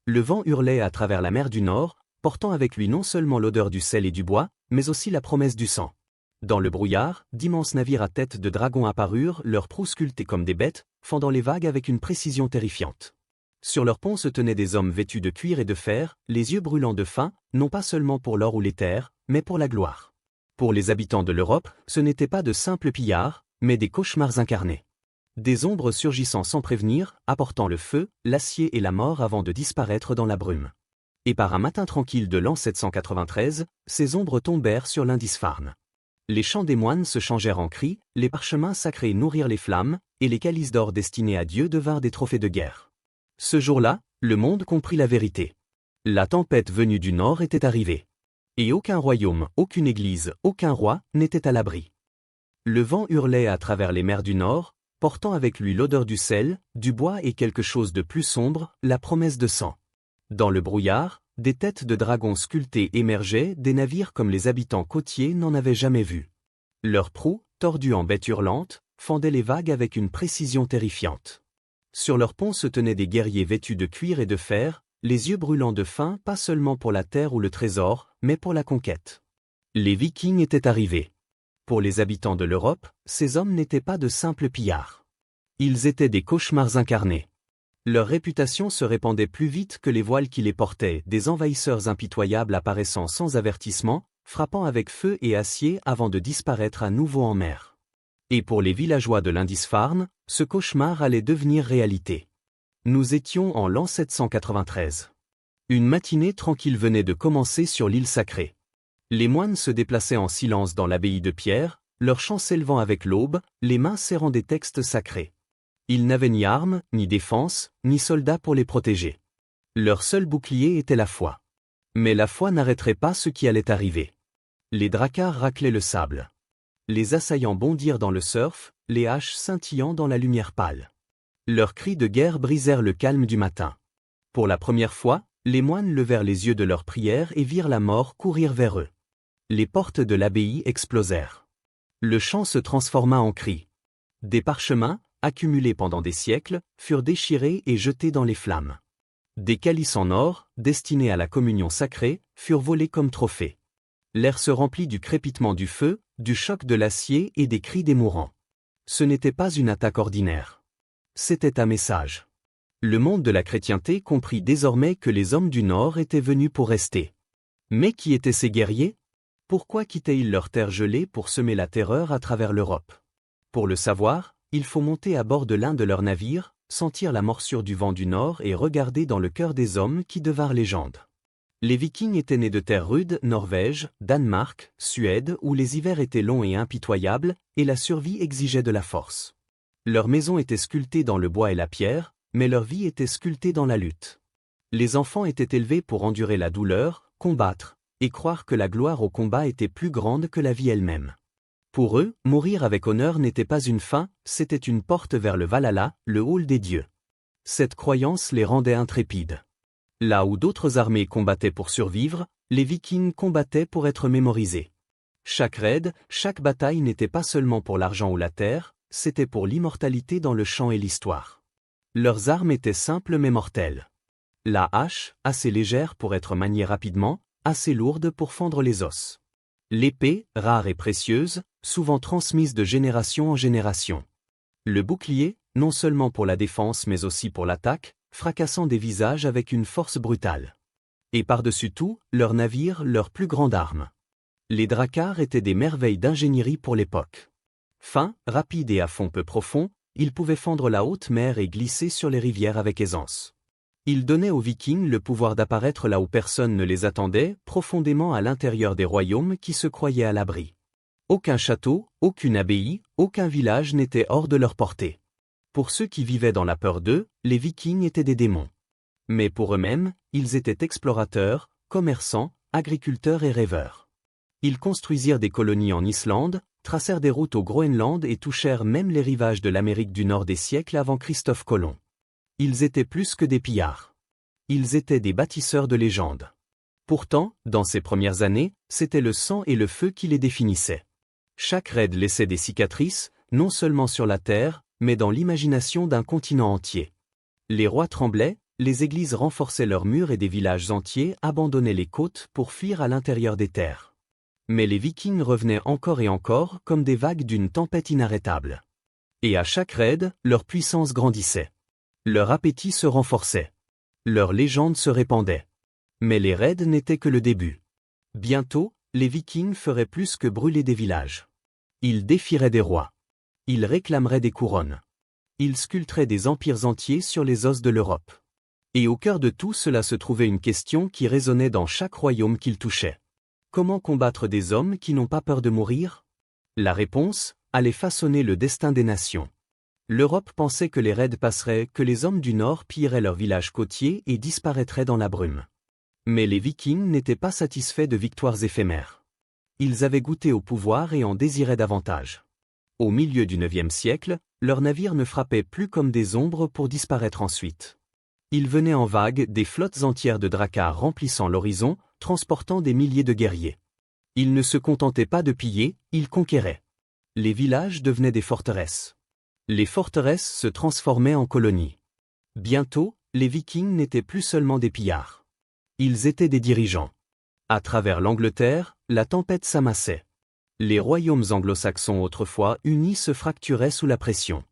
Le vent hurlait à travers la mer du Nord, portant avec lui non seulement l'odeur du sel et du bois, mais aussi la promesse du sang. Dans le brouillard, d'immenses navires à tête de dragon apparurent, leurs proues sculptées comme des bêtes, fendant les vagues avec une précision terrifiante. Sur leurs ponts se tenaient des hommes vêtus de cuir et de fer, les yeux brûlants de faim, non pas seulement pour l'or ou les terres, mais pour la gloire. Pour les habitants de l'Europe, ce n'étaient pas de simples pillards, mais des cauchemars incarnés. Des ombres surgissant sans prévenir, apportant le feu, l'acier et la mort avant de disparaître dans la brume. Et par un matin tranquille de l'an 793, ces ombres tombèrent sur Lindisfarne. Les chants des moines se changèrent en cris, les parchemins sacrés nourrirent les flammes, et les calices d'or destinés à Dieu devinrent des trophées de guerre. Ce jour-là, le monde comprit la vérité. La tempête venue du nord était arrivée. Et aucun royaume, aucune église, aucun roi n'était à l'abri. Le vent hurlait à travers les mers du nord, portant avec lui l'odeur du sel, du bois et quelque chose de plus sombre, la promesse de sang. Dans le brouillard, des têtes de dragons sculptées émergeaient, des navires comme les habitants côtiers n'en avaient jamais vu. Leurs proues, tordues en bêtes hurlantes, fendaient les vagues avec une précision terrifiante. Sur leurs ponts se tenaient des guerriers vêtus de cuir et de fer, les yeux brûlants de faim pas seulement pour la terre ou le trésor, mais pour la conquête. Les Vikings étaient arrivés. Pour les habitants de l'Europe, ces hommes n'étaient pas de simples pillards. Ils étaient des cauchemars incarnés. Leur réputation se répandait plus vite que les voiles qui les portaient, des envahisseurs impitoyables apparaissant sans avertissement, frappant avec feu et acier avant de disparaître à nouveau en mer. Et pour les villageois de Lindisfarne, ce cauchemar allait devenir réalité. Nous étions en l'an 793. Une matinée tranquille venait de commencer sur l'île sacrée. Les moines se déplaçaient en silence dans l'abbaye de Pierre, leurs chants s'élevant avec l'aube, les mains serrant des textes sacrés. Ils n'avaient ni armes, ni défense, ni soldats pour les protéger. Leur seul bouclier était la foi. Mais la foi n'arrêterait pas ce qui allait arriver. Les dracars raclaient le sable. Les assaillants bondirent dans le surf, les haches scintillant dans la lumière pâle. Leurs cris de guerre brisèrent le calme du matin. Pour la première fois, les moines levèrent les yeux de leur prière et virent la mort courir vers eux. Les portes de l'abbaye explosèrent. Le chant se transforma en cri. Des parchemins, accumulés pendant des siècles, furent déchirés et jetés dans les flammes. Des calices en or, destinés à la communion sacrée, furent volés comme trophées. L'air se remplit du crépitement du feu, du choc de l'acier et des cris des mourants. Ce n'était pas une attaque ordinaire. C'était un message. Le monde de la chrétienté comprit désormais que les hommes du Nord étaient venus pour rester. Mais qui étaient ces guerriers ? Pourquoi quittaient-ils leur terre gelée pour semer la terreur à travers l'Europe ? Pour le savoir, il faut monter à bord de l'un de leurs navires, sentir la morsure du vent du Nord et regarder dans le cœur des hommes qui devinrent légendes. Les Vikings étaient nés de terre rude, Norvège, Danemark, Suède, où les hivers étaient longs et impitoyables, et la survie exigeait de la force. Leurs maisons étaient sculptées dans le bois et la pierre, mais leur vie était sculptée dans la lutte. Les enfants étaient élevés pour endurer la douleur, combattre, et croire que la gloire au combat était plus grande que la vie elle-même. Pour eux, mourir avec honneur n'était pas une fin, c'était une porte vers le Valhalla, le hall des dieux. Cette croyance les rendait intrépides. Là où d'autres armées combattaient pour survivre, les Vikings combattaient pour être mémorisés. Chaque raid, chaque bataille n'était pas seulement pour l'argent ou la terre, c'était pour l'immortalité dans le chant et l'histoire. Leurs armes étaient simples mais mortelles. La hache, assez légère pour être maniée rapidement, assez lourde pour fendre les os. L'épée, rare et précieuse, souvent transmise de génération en génération. Le bouclier, non seulement pour la défense mais aussi pour l'attaque, fracassant des visages avec une force brutale. Et par-dessus tout, leurs navires, leur plus grande arme. Les dracars étaient des merveilles d'ingénierie pour l'époque. Fins, rapides et à fond peu profond, ils pouvaient fendre la haute mer et glisser sur les rivières avec aisance. Ils donnaient aux Vikings le pouvoir d'apparaître là où personne ne les attendait, profondément à l'intérieur des royaumes qui se croyaient à l'abri. Aucun château, aucune abbaye, aucun village n'était hors de leur portée. Pour ceux qui vivaient dans la peur d'eux, les Vikings étaient des démons. Mais pour eux-mêmes, ils étaient explorateurs, commerçants, agriculteurs et rêveurs. Ils construisirent des colonies en Islande, tracèrent des routes au Groenland et touchèrent même les rivages de l'Amérique du Nord des siècles avant Christophe Colomb. Ils étaient plus que des pillards. Ils étaient des bâtisseurs de légendes. Pourtant, dans ces premières années, c'était le sang et le feu qui les définissaient. Chaque raid laissait des cicatrices, non seulement sur la terre, mais dans l'imagination d'un continent entier. Les rois tremblaient, les églises renforçaient leurs murs et des villages entiers abandonnaient les côtes pour fuir à l'intérieur des terres. Mais les Vikings revenaient encore et encore comme des vagues d'une tempête inarrêtable. Et à chaque raid, leur puissance grandissait. Leur appétit se renforçait. Leur légende se répandait. Mais les raids n'étaient que le début. Bientôt, les Vikings feraient plus que brûler des villages. Ils défieraient des rois. Ils réclameraient des couronnes. Ils sculpteraient des empires entiers sur les os de l'Europe. Et au cœur de tout cela se trouvait une question qui résonnait dans chaque royaume qu'ils touchaient. Comment combattre des hommes qui n'ont pas peur de mourir? La réponse allait façonner le destin des nations. L'Europe pensait que les raids passeraient, que les hommes du Nord pilleraient leurs villages côtiers et disparaîtraient dans la brume. Mais les Vikings n'étaient pas satisfaits de victoires éphémères. Ils avaient goûté au pouvoir et en désiraient davantage. Au milieu du IXe siècle, leurs navires ne frappaient plus comme des ombres pour disparaître ensuite. Ils venaient en vagues, des flottes entières de dracars remplissant l'horizon, transportant des milliers de guerriers. Ils ne se contentaient pas de piller, ils conquéraient. Les villages devenaient des forteresses. Les forteresses se transformaient en colonies. Bientôt, les Vikings n'étaient plus seulement des pillards. Ils étaient des dirigeants. À travers l'Angleterre, la tempête s'amassait. Les royaumes anglo-saxons autrefois unis se fracturaient sous la pression.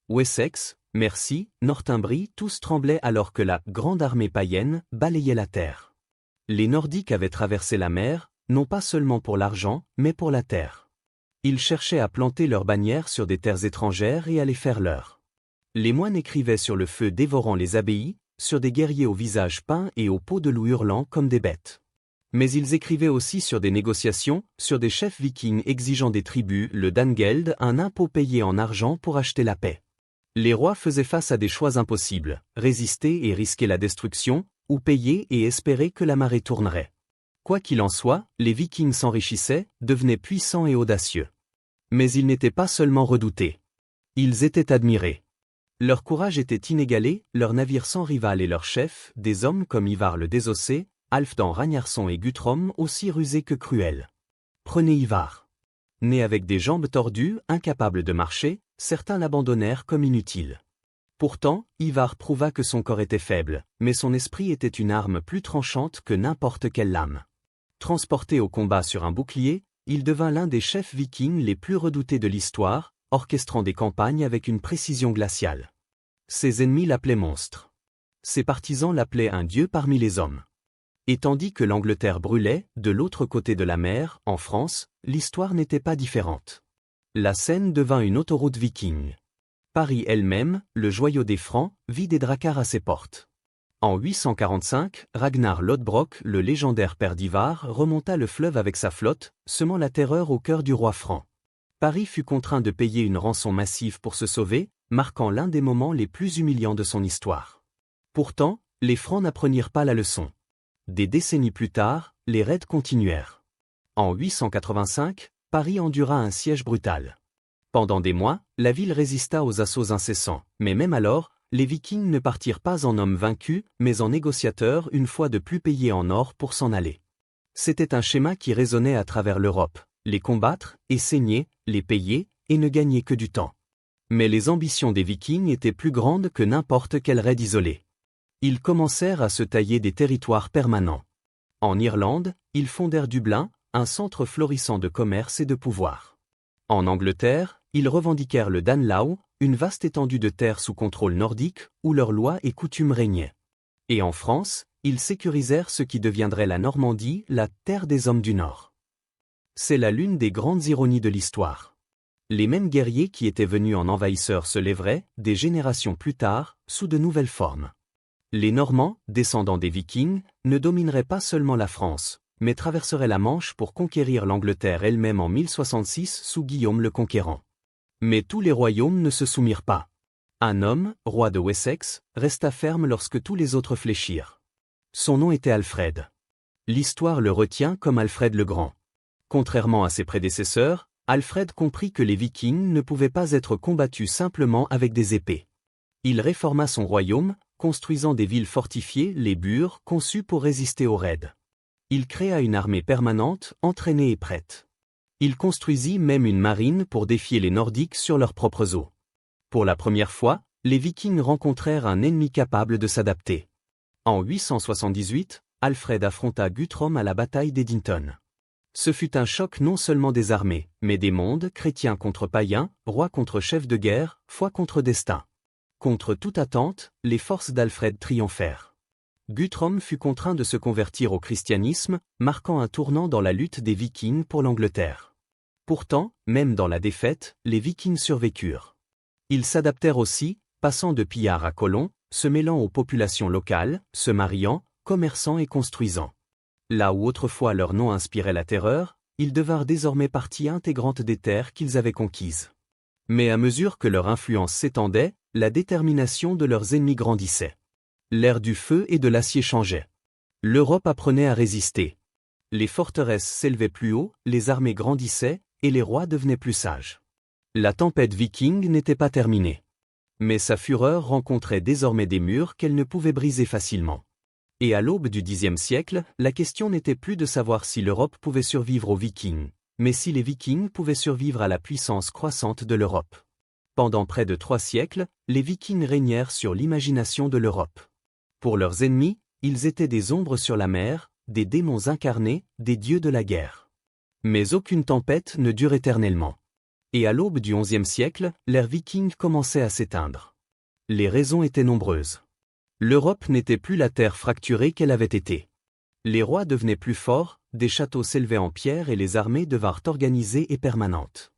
Wessex, Mercie, Northumbrie, tous tremblaient alors que la grande armée païenne balayait la terre. Les Nordiques avaient traversé la mer, non pas seulement pour l'argent, mais pour la terre. Ils cherchaient à planter leurs bannières sur des terres étrangères et à les faire leurs. Les moines écrivaient sur le feu dévorant les abbayes, sur des guerriers au visage peint et aux peaux de loup hurlant comme des bêtes. Mais ils écrivaient aussi sur des négociations, sur des chefs vikings exigeant des tribus, le Dangeld, un impôt payé en argent pour acheter la paix. Les rois faisaient face à des choix impossibles, résister et risquer la destruction, ou payer et espérer que la marée tournerait. Quoi qu'il en soit, les Vikings s'enrichissaient, devenaient puissants et audacieux. Mais ils n'étaient pas seulement redoutés. Ils étaient admirés. Leur courage était inégalé, leurs navires sans rival et leurs chefs, des hommes comme Ivar le Désossé, Halfdan Ragnarsson et Guthrum aussi rusés que cruels. Prenez Ivar. Né avec des jambes tordues, incapable de marcher, certains l'abandonnèrent comme inutile. Pourtant, Ivar prouva que son corps était faible, mais son esprit était une arme plus tranchante que n'importe quelle lame. Transporté au combat sur un bouclier, il devint l'un des chefs vikings les plus redoutés de l'histoire, orchestrant des campagnes avec une précision glaciale. Ses ennemis l'appelaient monstre. Ses partisans l'appelaient un dieu parmi les hommes. Et tandis que l'Angleterre brûlait, de l'autre côté de la mer, en France, l'histoire n'était pas différente. La Seine devint une autoroute viking. Paris elle-même, le joyau des Francs, vit des dracars à ses portes. En 845, Ragnar Lodbrok, le légendaire père d'Ivar, remonta le fleuve avec sa flotte, semant la terreur au cœur du roi franc. Paris fut contraint de payer une rançon massive pour se sauver, marquant l'un des moments les plus humiliants de son histoire. Pourtant, les Francs n'apprenirent pas la leçon. Des décennies plus tard, les raids continuèrent. En 885, Paris endura un siège brutal. Pendant des mois, la ville résista aux assauts incessants, mais même alors, les Vikings ne partirent pas en hommes vaincus, mais en négociateurs une fois de plus payés en or pour s'en aller. C'était un schéma qui résonnait à travers l'Europe, les combattre, et saigner, les payer, et ne gagner que du temps. Mais les ambitions des Vikings étaient plus grandes que n'importe quel raid isolé. Ils commencèrent à se tailler des territoires permanents. En Irlande, ils fondèrent Dublin, un centre florissant de commerce et de pouvoir. En Angleterre, ils revendiquèrent le Danelaw, une vaste étendue de terre sous contrôle nordique, où leurs lois et coutumes régnaient. Et en France, ils sécurisèrent ce qui deviendrait la Normandie, la terre des hommes du Nord. C'est là l'une des grandes ironies de l'histoire. Les mêmes guerriers qui étaient venus en envahisseurs se lèveraient, des générations plus tard, sous de nouvelles formes. Les Normands, descendants des Vikings, ne domineraient pas seulement la France, mais traverseraient la Manche pour conquérir l'Angleterre elle-même en 1066 sous Guillaume le Conquérant. Mais tous les royaumes ne se soumirent pas. Un homme, roi de Wessex, resta ferme lorsque tous les autres fléchirent. Son nom était Alfred. L'histoire le retient comme Alfred le Grand. Contrairement à ses prédécesseurs, Alfred comprit que les Vikings ne pouvaient pas être combattus simplement avec des épées. Il réforma son royaume, construisant des villes fortifiées, les Bures, conçues pour résister aux raids. Il créa une armée permanente, entraînée et prête. Il construisit même une marine pour défier les Nordiques sur leurs propres eaux. Pour la première fois, les Vikings rencontrèrent un ennemi capable de s'adapter. En 878, Alfred affronta Guthrum à la bataille d'Edington. Ce fut un choc non seulement des armées, mais des mondes, chrétiens contre païens, rois contre chefs de guerre, foi contre destin. Contre toute attente, les forces d'Alfred triomphèrent. Guthrum fut contraint de se convertir au christianisme, marquant un tournant dans la lutte des Vikings pour l'Angleterre. Pourtant, même dans la défaite, les Vikings survécurent. Ils s'adaptèrent aussi, passant de pillards à colons, se mêlant aux populations locales, se mariant, commerçant et construisant. Là où autrefois leur nom inspirait la terreur, ils devinrent désormais partie intégrante des terres qu'ils avaient conquises. Mais à mesure que leur influence s'étendait, la détermination de leurs ennemis grandissait. L'ère du feu et de l'acier changeait. L'Europe apprenait à résister. Les forteresses s'élevaient plus haut, les armées grandissaient, et les rois devenaient plus sages. La tempête viking n'était pas terminée. Mais sa fureur rencontrait désormais des murs qu'elle ne pouvait briser facilement. Et à l'aube du Xe siècle, la question n'était plus de savoir si l'Europe pouvait survivre aux Vikings, mais si les Vikings pouvaient survivre à la puissance croissante de l'Europe. Pendant près de 3 siècles, les Vikings régnèrent sur l'imagination de l'Europe. Pour leurs ennemis, ils étaient des ombres sur la mer, des démons incarnés, des dieux de la guerre. Mais aucune tempête ne dure éternellement. Et à l'aube du XIe siècle, l'ère viking commençait à s'éteindre. Les raisons étaient nombreuses. L'Europe n'était plus la terre fracturée qu'elle avait été. Les rois devenaient plus forts, des châteaux s'élevaient en pierre et les armées devinrent organisées et permanentes.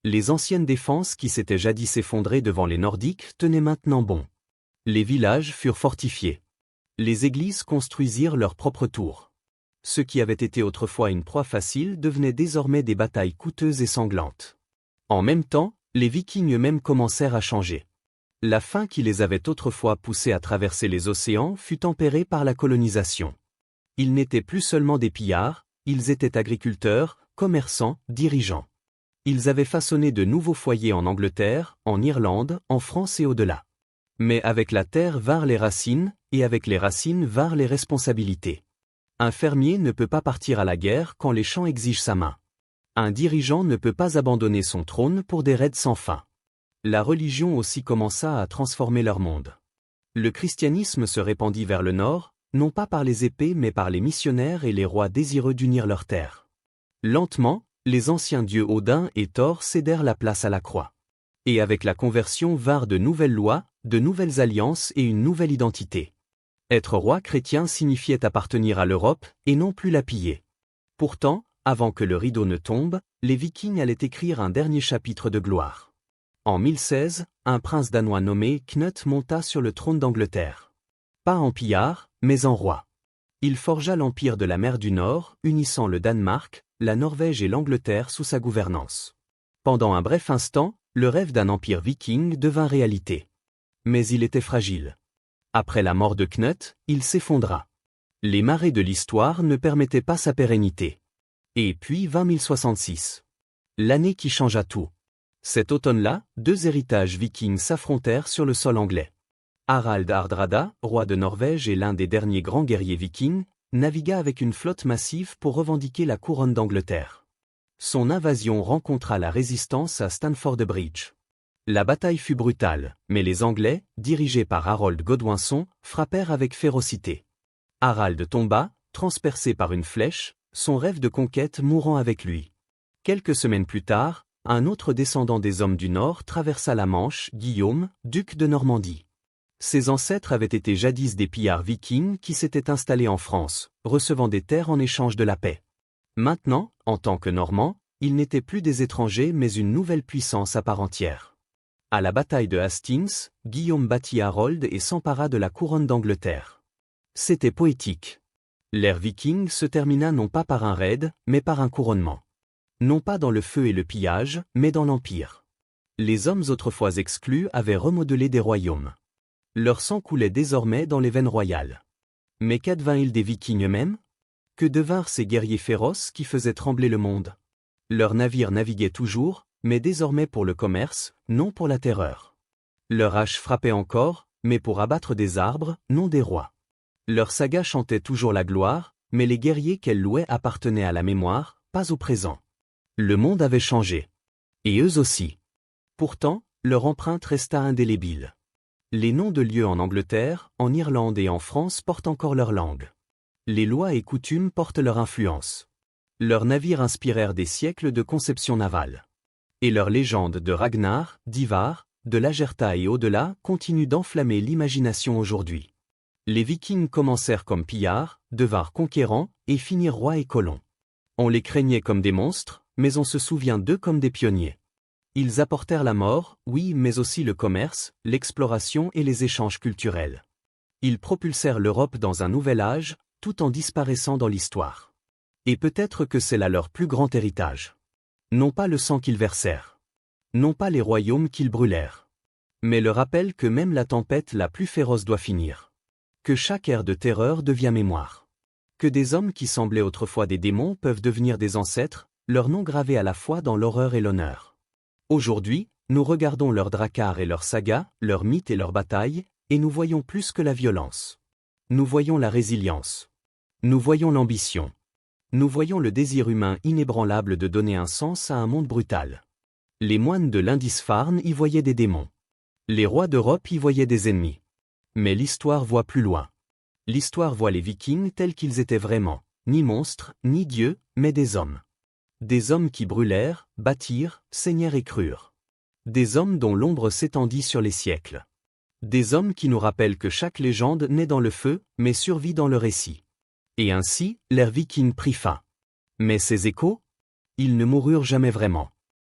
Les anciennes défenses qui s'étaient jadis effondrées devant les Nordiques tenaient maintenant bon. Les villages furent fortifiés. Les églises construisirent leurs propres tours. Ce qui avait été autrefois une proie facile devenait désormais des batailles coûteuses et sanglantes. En même temps, les Vikings eux-mêmes commencèrent à changer. La faim qui les avait autrefois poussés à traverser les océans fut tempérée par la colonisation. Ils n'étaient plus seulement des pillards, ils étaient agriculteurs, commerçants, dirigeants. Ils avaient façonné de nouveaux foyers en Angleterre, en Irlande, en France et au-delà. Mais avec la terre vinrent les racines, et avec les racines vinrent les responsabilités. Un fermier ne peut pas partir à la guerre quand les champs exigent sa main. Un dirigeant ne peut pas abandonner son trône pour des raids sans fin. La religion aussi commença à transformer leur monde. Le christianisme se répandit vers le nord, non pas par les épées mais par les missionnaires et les rois désireux d'unir leurs terres. Lentement, les anciens dieux Odin et Thor cédèrent la place à la croix. Et avec la conversion vinrent de nouvelles lois, de nouvelles alliances et une nouvelle identité. Être roi chrétien signifiait appartenir à l'Europe, et non plus la piller. Pourtant, avant que le rideau ne tombe, les Vikings allaient écrire un dernier chapitre de gloire. En 1016, un prince danois nommé Knut monta sur le trône d'Angleterre. Pas en pillard, mais en roi. Il forgea l'empire de la mer du Nord, unissant le Danemark, la Norvège et l'Angleterre sous sa gouvernance. Pendant un bref instant, le rêve d'un empire viking devint réalité. Mais il était fragile. Après la mort de Knut, il s'effondra. Les marées de l'histoire ne permettaient pas sa pérennité. Et puis vint 1066. L'année qui changea tout. Cet automne-là, 2 héritages vikings s'affrontèrent sur le sol anglais. Harald Hardrada, roi de Norvège et l'un des derniers grands guerriers vikings, navigua avec une flotte massive pour revendiquer la couronne d'Angleterre. Son invasion rencontra la résistance à Stamford Bridge. La bataille fut brutale, mais les Anglais, dirigés par Harold Godwinson, frappèrent avec férocité. Harald tomba, transpercé par une flèche, son rêve de conquête mourant avec lui. Quelques semaines plus tard, un autre descendant des hommes du Nord traversa la Manche, Guillaume, duc de Normandie. Ses ancêtres avaient été jadis des pillards vikings qui s'étaient installés en France, recevant des terres en échange de la paix. Maintenant, en tant que Normands, ils n'étaient plus des étrangers mais une nouvelle puissance à part entière. À la bataille de Hastings, Guillaume battit Harold et s'empara de la couronne d'Angleterre. C'était poétique. L'ère viking se termina non pas par un raid, mais par un couronnement. Non pas dans le feu et le pillage, mais dans l'Empire. Les hommes autrefois exclus avaient remodelé des royaumes. Leur sang coulait désormais dans les veines royales. Mais qu'advint-il des Vikings eux-mêmes? Que devinrent ces guerriers féroces qui faisaient trembler le monde? Leurs navires naviguaient toujours, mais désormais pour le commerce, non pour la terreur. Leurs haches frappaient encore, mais pour abattre des arbres, non des rois. Leurs sagas chantaient toujours la gloire, mais les guerriers qu'elles louaient appartenaient à la mémoire, pas au présent. Le monde avait changé. Et eux aussi. Pourtant, leur empreinte resta indélébile. Les noms de lieux en Angleterre, en Irlande et en France portent encore leur langue. Les lois et coutumes portent leur influence. Leurs navires inspirèrent des siècles de conception navale. Et leurs légendes de Ragnar, d'Ivar, de Lagertha et au-delà continuent d'enflammer l'imagination aujourd'hui. Les Vikings commencèrent comme pillards, devinrent conquérants et finirent rois et colons. On les craignait comme des monstres, mais on se souvient d'eux comme des pionniers. Ils apportèrent la mort, oui, mais aussi le commerce, l'exploration et les échanges culturels. Ils propulsèrent l'Europe dans un nouvel âge, tout en disparaissant dans l'histoire. Et peut-être que c'est là leur plus grand héritage. Non pas le sang qu'ils versèrent. Non pas les royaumes qu'ils brûlèrent. Mais le rappel que même la tempête la plus féroce doit finir. Que chaque ère de terreur devient mémoire. Que des hommes qui semblaient autrefois des démons peuvent devenir des ancêtres, leur nom gravé à la fois dans l'horreur et l'honneur. Aujourd'hui, nous regardons leurs dracars et leurs sagas, leurs mythes et leurs batailles, et nous voyons plus que la violence. Nous voyons la résilience. Nous voyons l'ambition. Nous voyons le désir humain inébranlable de donner un sens à un monde brutal. Les moines de Lindisfarne y voyaient des démons. Les rois d'Europe y voyaient des ennemis. Mais l'histoire voit plus loin. L'histoire voit les Vikings tels qu'ils étaient vraiment, ni monstres, ni dieux, mais des hommes. Des hommes qui brûlèrent, bâtirent, saignèrent et crurent. Des hommes dont l'ombre s'étendit sur les siècles. Des hommes qui nous rappellent que chaque légende naît dans le feu, mais survit dans le récit. Et ainsi, l'ère viking prit fin. Mais ces échos? Ils ne moururent jamais vraiment.